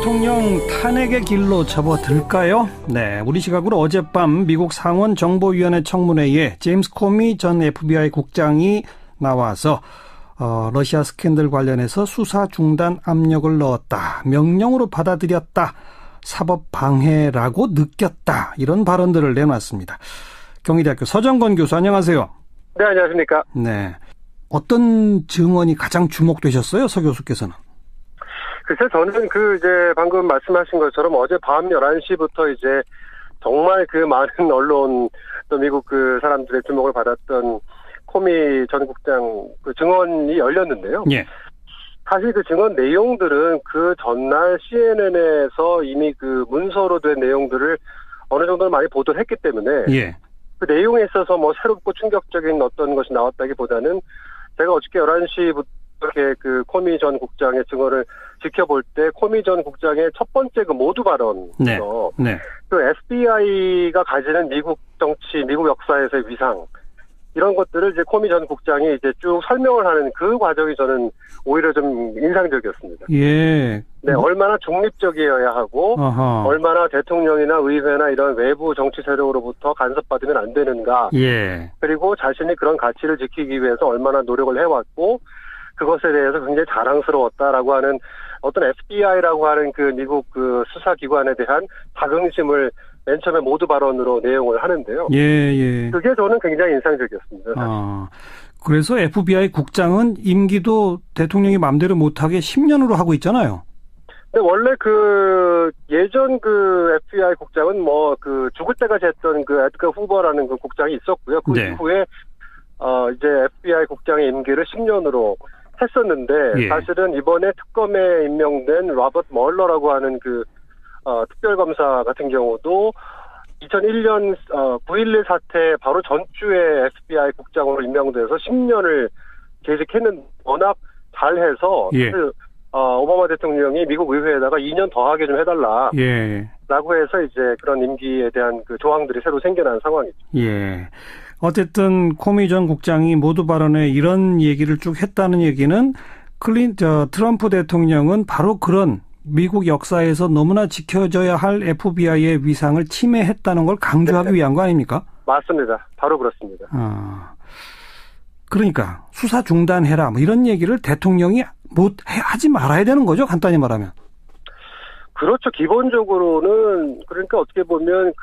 대통령 탄핵의 길로 접어들까요? 네, 우리 시각으로 어젯밤 미국 상원 정보위원회 청문회에 제임스 코미 전 FBI 국장이 나와서 러시아 스캔들 관련해서 수사 중단 압력을 넣었다. 명령으로 받아들였다. 사법 방해라고 느꼈다. 이런 발언들을 내놨습니다. 경희대학교 서정건 교수, 안녕하세요. 네, 안녕하십니까. 네. 어떤 증언이 가장 주목되셨어요, 서 교수께서는? 글쎄, 저는 이제 방금 말씀하신 것처럼 어젯밤 11시부터 이제 정말 많은 언론 또 미국 사람들의 주목을 받았던 코미 전 국장 증언이 열렸는데요. 예. 사실 증언 내용들은 전날 CNN에서 이미 문서로 된 내용들을 어느 정도 많이 보도를 했기 때문에. 예. 그 내용에 있어서 새롭고 충격적인 어떤 것이 나왔다기보다는 제가 어저께 11시부터 이렇게 코미 전 국장의 증언을 지켜볼 때 코미 전 국장의 첫 번째 모두 발언에서 네. FBI가 가지는 미국 정치, 미국 역사에서의 위상 이런 것들을 이제 코미 전 국장이 이제 쭉 설명을 하는 그 과정이 저는 오히려 좀 인상적이었습니다. 예. 네, 얼마나 중립적이어야 하고 어허. 얼마나 대통령이나 의회나 이런 외부 정치 세력으로부터 간섭받으면 안 되는가. 예. 그리고 자신이 그런 가치를 지키기 위해서 얼마나 노력을 해왔고 그것에 대해서 굉장히 자랑스러웠다라고 하는 어떤 FBI라고 하는 미국 수사기관에 대한 자긍심을 맨 처음에 모두 발언으로 내용을 하는데요. 예. 그게 저는 굉장히 인상적이었습니다. 그래서 FBI 국장은 임기도 대통령이 마음대로 못하게 10년으로 하고 있잖아요. 근데 원래 예전 FBI 국장은 죽을 때까지 했던 에드거 후버라는 국장이 있었고요. 그 네. 이후에 이제 FBI 국장의 임기를 10년으로 했었는데 예. 사실은 이번에 특검에 임명된 로버트 멀러라고 하는 특별검사 같은 경우도 2001년 9.11 사태 바로 전주에 FBI 국장으로 임명돼서 10년을 계직했는데 워낙 잘해서 예. 오바마 대통령이 미국 의회에다가 2년 더하게 좀 해달라. 예. 라고 해서 이제 그런 임기에 대한 조항들이 새로 생겨난 상황이죠. 예. 어쨌든 코미 전 국장이 모두 발언에 이런 얘기를 쭉 했다는 얘기는 트럼프 대통령은 바로 그런 미국 역사에서 너무나 지켜져야 할 FBI의 위상을 침해했다는 걸 강조하기 위한 거 아닙니까? 맞습니다. 바로 그렇습니다. 그러니까 수사 중단해라 이런 얘기를 대통령이 하지 말아야 되는 거죠, 간단히 말하면. 그렇죠. 기본적으로는 그러니까 어떻게 보면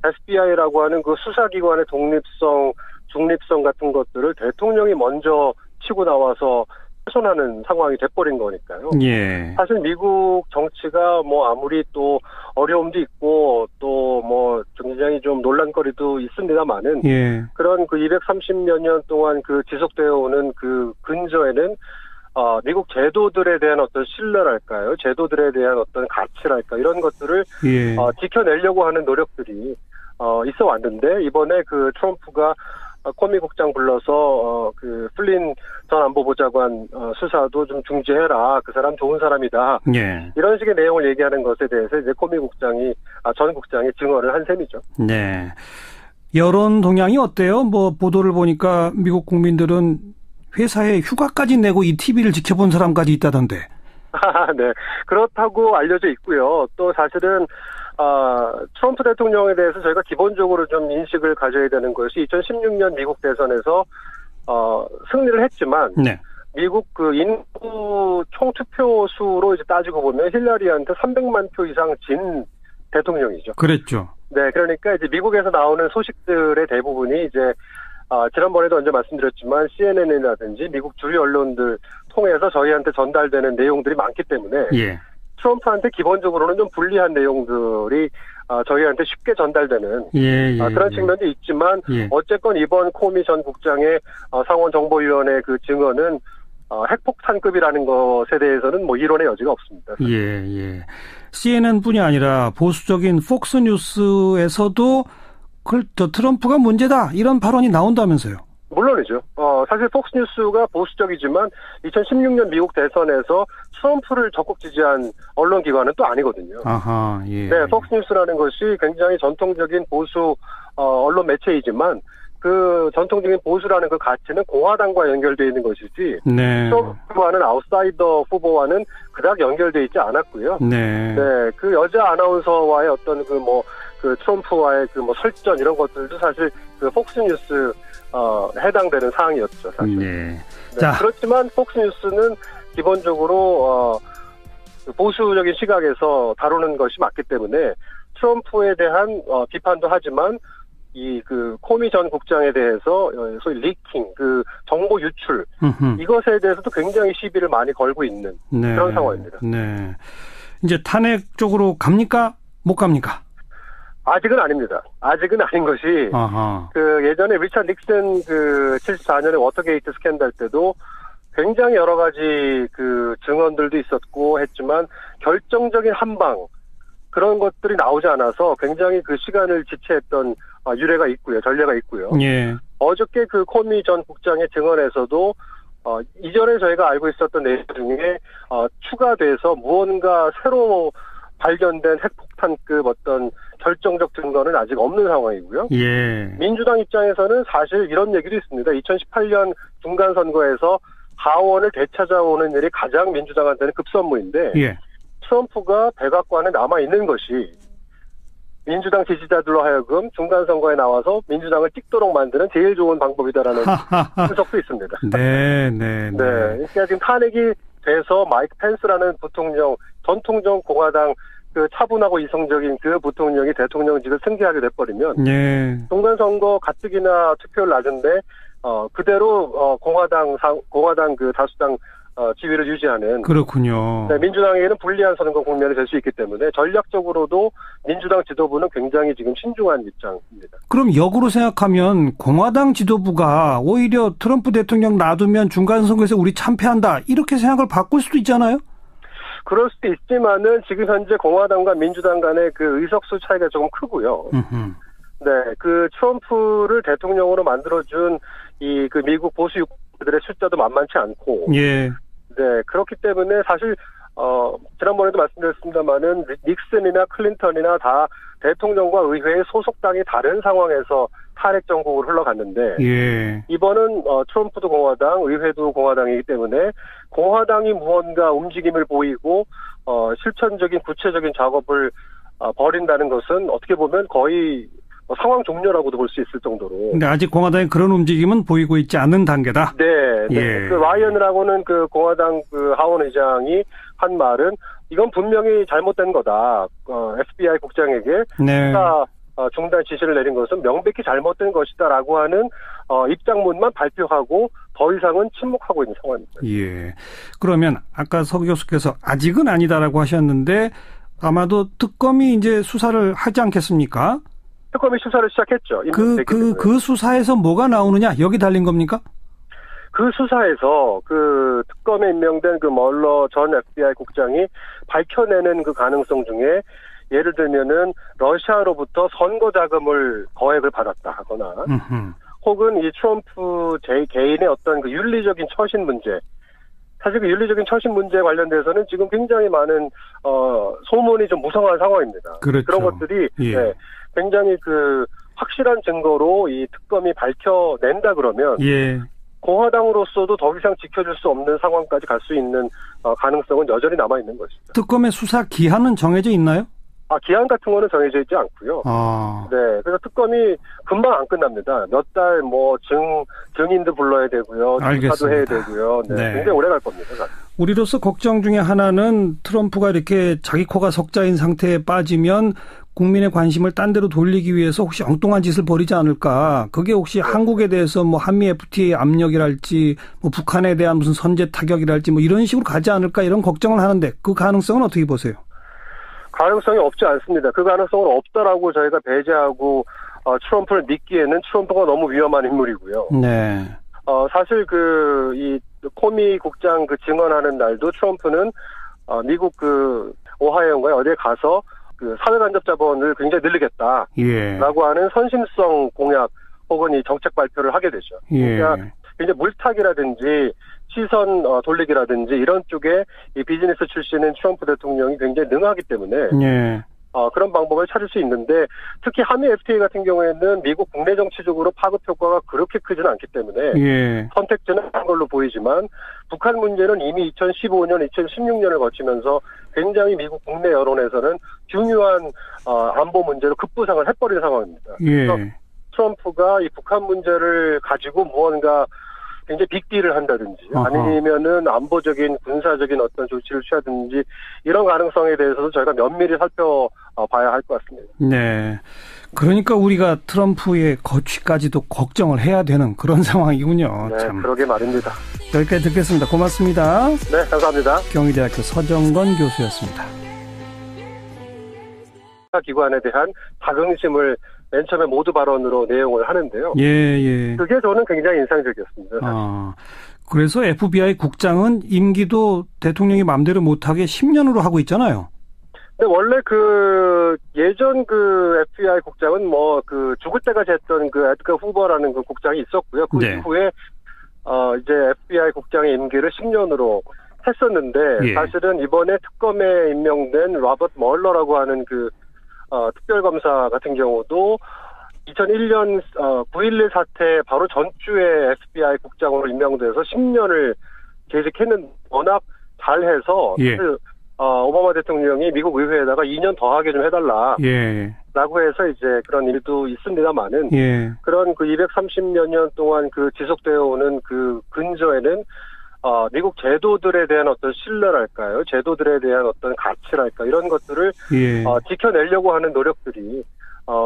FBI라고 하는 수사기관의 독립성, 중립성 같은 것들을 대통령이 먼저 치고 나와서 훼손하는 상황이 돼버린 거니까요. 예. 사실 미국 정치가 아무리 또 어려움도 있고 또 굉장히 좀 논란거리도 있습니다만은 예. 그런 230여 년 동안 지속되어 오는 근저에는 미국 제도들에 대한 어떤 신뢰랄까요? 제도들에 대한 어떤 가치랄까? 이런 것들을 예. 지켜내려고 하는 노력들이 있어 왔는데 이번에 트럼프가 코미 국장 불러서 플린 전 안보보좌관 수사도 좀 중지해라. 그 사람 좋은 사람이다. 예. 이런 식의 내용을 얘기하는 것에 대해서 이제 코미 국장이 전 국장이 증언을 한 셈이죠. 네. 여론 동향이 어때요? 보도를 보니까 미국 국민들은 회사에 휴가까지 내고 이 TV를 지켜본 사람까지 있다던데. 네. 그렇다고 알려져 있고요. 또 사실은 트럼프 대통령에 대해서 저희가 기본적으로 좀 인식을 가져야 되는 것이 2016년 미국 대선에서 승리를 했지만 네. 미국 인구 총투표 수로 이제 따지고 보면 힐러리한테 300만 표 이상 진 대통령이죠. 그랬죠. 네, 그러니까 이제 미국에서 나오는 소식들의 대부분이 이제 지난번에도 언제 말씀드렸지만 CNN이라든지 미국 주류 언론들 통해서 저희한테 전달되는 내용들이 많기 때문에 예. 트럼프한테 기본적으로는 좀 불리한 내용들이 저희한테 쉽게 전달되는 그런 측면도 있지만 예. 어쨌건 이번 코미 전 국장의 상원정보위원회 증언은 핵폭탄급이라는 것에 대해서는 이론의 여지가 없습니다. 예. CNN뿐이 아니라 보수적인 폭스뉴스에서도 트럼프가 문제다 이런 발언이 나온다면서요. 물론이죠. 사실 폭스뉴스가 보수적이지만 2016년 미국 대선에서 트럼프를 적극 지지한 언론기관은 또 아니거든요. 아하, 예. 네, 폭스뉴스라는 것이 굉장히 전통적인 보수 언론 매체이지만 그 전통적인 보수라는 그 가치는 공화당과 연결되어 있는 것이지 네. 트럼프와는 아웃사이더 후보와는 그닥 연결되어 있지 않았고요. 네. 네, 그 여자 아나운서와의 어떤 그 트럼프와의 그 설전 이런 것들도 사실 그 폭스뉴스 해당되는 사항이었죠, 사실. 네. 네, 자. 그렇지만 폭스뉴스는 기본적으로 보수적인 시각에서 다루는 것이 맞기 때문에 트럼프에 대한 비판도 하지만 그 코미 전 국장에 대해서 소위 리킹, 그 정보 유출 이것에 대해서도 굉장히 시비를 많이 걸고 있는 네. 그런 상황입니다. 네. 이제 탄핵 쪽으로 갑니까? 못 갑니까? 아직은 아닙니다. 아직은 아닌 것이 아하. 그 예전에 리처드 닉슨 그 74년에 워터게이트 스캔들 때도 굉장히 여러 가지 그 증언들도 있었고 했지만 결정적인 한방 그런 것들이 나오지 않아서 굉장히 그 시간을 지체했던 유래가 있고요. 전례가 있고요. 예. 어저께 그 코미 전 국장의 증언에서도 이전에 저희가 알고 있었던 내용 중에 추가돼서 무언가 새로 발견된 핵폭탄급 어떤 결정적 증거는 아직 없는 상황이고요. 예. 민주당 입장에서는 사실 이런 얘기도 있습니다. 2018년 중간선거에서 하원을 되찾아오는 일이 가장 민주당한테는 급선무인데 예. 트럼프가 백악관에 남아있는 것이 민주당 지지자들로 하여금 중간선거에 나와서 민주당을 찍도록 만드는 제일 좋은 방법이다라는 분석도 있습니다. 네. 그러니까 지금 탄핵이 돼서 마이크 펜스라는 부통령, 전통적 공화당 그 차분하고 이성적인 그 부통령이 대통령직을 승계하게 돼버리면 중간선거 가뜩이나 투표율 낮은데 그대로 공화당 그 다수당 지위를 유지하는 그렇군요. 네, 민주당에게는 불리한 선거 국면이 될 수 있기 때문에 전략적으로도 민주당 지도부는 굉장히 지금 신중한 입장입니다. 그럼 역으로 생각하면 공화당 지도부가 오히려 트럼프 대통령 놔두면 중간선거에서 우리 참패한다 이렇게 생각을 바꿀 수도 있잖아요? 그럴 수도 있지만은 지금 현재 공화당과 민주당 간의 그 의석수 차이가 조금 크고요. 네, 그 트럼프를 대통령으로 만들어준 그 미국 보수 유권자들의 숫자도 만만치 않고. 예. 네, 그렇기 때문에 사실, 지난번에도 말씀드렸습니다만은 닉슨이나 클린턴이나 다 대통령과 의회의 소속당이 다른 상황에서 탄핵 정국으로 흘러갔는데. 예. 이번은, 트럼프도 공화당, 의회도 공화당이기 때문에 공화당이 무언가 움직임을 보이고, 실천적인 구체적인 작업을 벌인다는 것은 어떻게 보면 거의 상황 종료라고도 볼 수 있을 정도로. 근데 아직 공화당의 그런 움직임은 보이고 있지 않은 단계다. 네. 예. 그 라이언이라고는 그 공화당 그 하원 의장이 한 말은 이건 분명히 잘못된 거다. FBI 국장에게 네. 중단 지시를 내린 것은 명백히 잘못된 것이다라고 하는 입장문만 발표하고 더 이상은 침묵하고 있는 상황입니다. 예. 그러면 아까 서 교수께서 아직은 아니다라고 하셨는데 아마도 특검이 이제 수사를 하지 않겠습니까? 특검이 수사를 시작했죠. 그 수사에서 뭐가 나오느냐? 여기 달린 겁니까? 그 수사에서 그 특검에 임명된 그 멀러 전 FBI 국장이 밝혀내는 그 가능성 중에 예를 들면은 러시아로부터 선거 자금을 거액을 받았다 하거나 혹은 이 트럼프 개인의 어떤 그 윤리적인 처신 문제 사실 그 윤리적인 처신 문제에 관련돼서는 지금 굉장히 많은 소문이 좀 무성한 상황입니다. 그렇죠. 그런 것들이 예. 네, 굉장히 그 확실한 증거로 이 특검이 밝혀낸다 그러면 예. 공화당으로서도 더 이상 지켜줄 수 없는 상황까지 갈 수 있는 가능성은 여전히 남아 있는 것이죠. 특검의 수사 기한은 정해져 있나요? 기한 같은 거는 정해져 있지 않고요. 네, 그래서 특검이 금방 안 끝납니다. 몇 달 증인도 불러야 되고요. 조사도 해야 되고요. 네, 굉장히 오래 갈 겁니다. 우리로서 걱정 중에 하나는 트럼프가 이렇게 자기 코가 석자인 상태에 빠지면 국민의 관심을 딴 데로 돌리기 위해서 혹시 엉뚱한 짓을 벌이지 않을까. 그게 혹시 한국에 대해서 뭐 한미 FTA 압력이랄지 뭐 북한에 대한 무슨 선제 타격이랄지 뭐 이런 식으로 가지 않을까 이런 걱정을 하는데 그 가능성은 어떻게 보세요? 가능성이 없지 않습니다. 그 가능성은 없다라고 저희가 배제하고 트럼프를 믿기에는 트럼프가 너무 위험한 인물이고요. 네. 사실 이 코미 국장 그 증언하는 날도 트럼프는 미국 그 오하이오인가에 어디에 가서 그 사회간접 자본을 굉장히 늘리겠다라고 하는 선심성 공약 혹은 이 정책 발표를 하게 되죠. 그러니까 이제 물타기라든지 시선 돌리기라든지 이런 쪽에 이 비즈니스 출신인 트럼프 대통령이 굉장히 능하기 때문에 그런 방법을 찾을 수 있는데 특히 한미 FTA 같은 경우에는 미국 국내 정치적으로 파급 효과가 그렇게 크지는 않기 때문에 예. 선택지는 한 걸로 보이지만 북한 문제는 이미 2015년, 2016년을 거치면서 굉장히 미국 국내 여론에서는 중요한 안보 문제로 급부상을 해버린 상황입니다. 예. 그래서 트럼프가 이 북한 문제를 가지고 무언가 굉장히 빅딜을 한다든지 아니면은 안보적인 군사적인 어떤 조치를 취하든지 이런 가능성에 대해서도 저희가 면밀히 살펴봐야 할 것 같습니다. 네. 그러니까 우리가 트럼프의 거취까지도 걱정을 해야 되는 그런 상황이군요. 네, 참. 그러게 말입니다. 여기까지 듣겠습니다. 고맙습니다. 네, 감사합니다. 경희대학교 서정건 교수였습니다. 기관에 대한 자긍심을 맨 처음에 모두 발언으로 내용을 하는데요. 예. 그게 저는 굉장히 인상적이었습니다. 그래서 FBI 국장은 임기도 대통령이 마음대로 못하게 10년으로 하고 있잖아요. 근데 원래 예전 FBI 국장은 죽을 때까지 했던 에드거 후버라는 국장이 있었고요. 그 네. 이후에 이제 FBI 국장의 임기를 10년으로 했었는데 예. 사실은 이번에 특검에 임명된 로버트 멀러라고 하는 특별검사 같은 경우도 2001년 9.11 사태 바로 전주에 FBI 국장으로 임명돼서 10년을 계속했는데 워낙 잘해서 예. 오바마 대통령이 미국 의회에다가 2년 더하게 좀 해달라. 예. 라고 해서 이제 그런 일도 있습니다만은. 예. 그런 230여 년 동안 지속되어 오는 근저에는 미국 제도들에 대한 어떤 신뢰랄까요? 제도들에 대한 어떤 가치랄까? 이런 것들을 예. 지켜내려고 하는 노력들이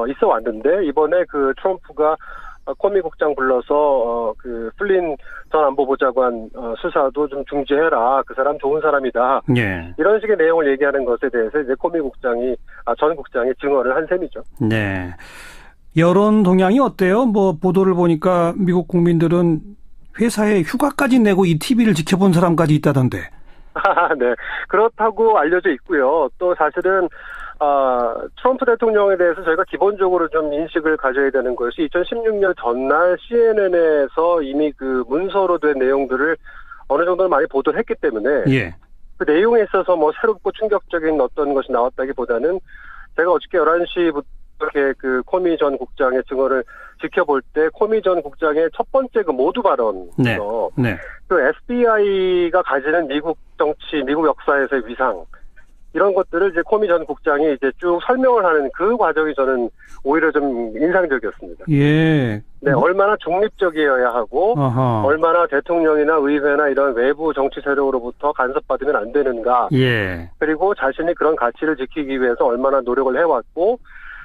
있어 왔는데 이번에 트럼프가 코미 국장 불러서 플린 전 안보보좌관 수사도 좀 중지해라. 그 사람 좋은 사람이다. 예. 이런 식의 내용을 얘기하는 것에 대해서 이제 코미 국장이 전 국장이 증언을 한 셈이죠. 네. 여론 동향이 어때요? 보도를 보니까 미국 국민들은 회사에 휴가까지 내고 이 TV를 지켜본 사람까지 있다던데. 네. 그렇다고 알려져 있고요. 또 사실은 트럼프 대통령에 대해서 저희가 기본적으로 좀 인식을 가져야 되는 것이 2016년 전날 CNN에서 이미 문서로 된 내용들을 어느 정도는 많이 보도를 했기 때문에 예. 그 내용에 있어서 새롭고 충격적인 어떤 것이 나왔다기보다는 제가 어저께 11시부터 이렇게 코미 전 국장의 증언을 지켜볼 때 코미 전 국장의 첫 번째 모두 발언에서 네. FBI가 가지는 미국 정치, 미국 역사에서의 위상 이런 것들을 이제 코미 전 국장이 이제 쭉 설명을 하는 그 과정이 저는 오히려 좀 인상적이었습니다. 예. 네, 얼마나 중립적이어야 하고 얼마나 대통령이나 의회나 이런 외부 정치 세력으로부터 간섭받으면 안 되는가. 예. 그리고 자신이 그런 가치를 지키기 위해서 얼마나 노력을 해왔고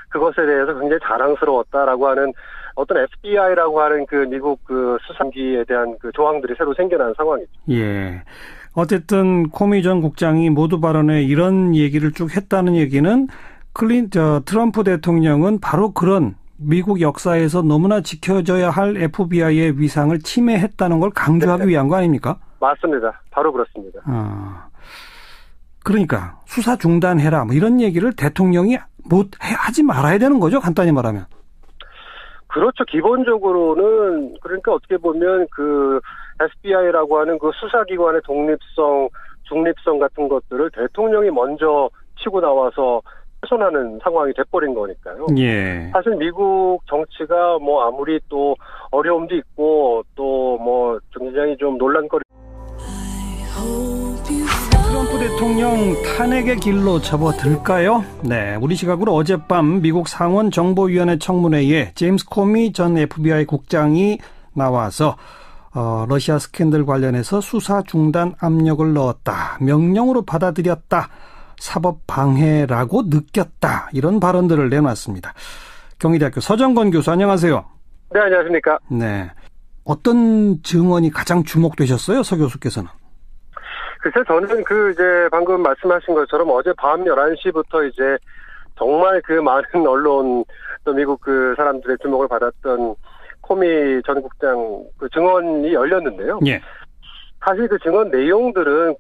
그것에 대해서 굉장히 자랑스러웠다라고 하는 어떤 FBI라고 하는 미국 수사기에 대한 조항들이 새로 생겨난 상황이죠. 예. 어쨌든 코미 전 국장이 모두 발언에 이런 얘기를 쭉 했다는 얘기는 트럼프 대통령은 바로 그런 미국 역사에서 너무나 지켜져야 할 FBI의 위상을 침해했다는 걸 강조하기 위한 거 아닙니까? 맞습니다. 바로 그렇습니다. 그러니까 수사 중단해라 이런 얘기를 대통령이 하지 말아야 되는 거죠. 간단히 말하면. 그렇죠. 기본적으로는 그러니까 어떻게 보면 FBI라고 하는 수사기관의 독립성, 중립성 같은 것들을 대통령이 먼저 치고 나와서 훼손하는 상황이 돼버린 거니까요. 예. 사실 미국 정치가 아무리 또 어려움도 있고 또 굉장히 좀 논란거리. 트럼프 대통령 탄핵의 길로 접어들까요? 네, 우리 시각으로 어젯밤 미국 상원 정보위원회 청문회에 제임스 코미 전 FBI 국장이 나와서 러시아 스캔들 관련해서 수사 중단 압력을 넣었다. 명령으로 받아들였다. 사법 방해라고 느꼈다. 이런 발언들을 내놨습니다. 경희대학교 서정건 교수 안녕하세요. 네, 안녕하십니까. 네, 어떤 증언이 가장 주목되셨어요? 서 교수께서는. 글쎄 저는 이제 방금 말씀하신 것처럼 어제 밤 11시부터 이제 정말 많은 언론 또 미국 사람들의 주목을 받았던 코미 전 국장 증언이 열렸는데요. 예. 사실 증언 내용들은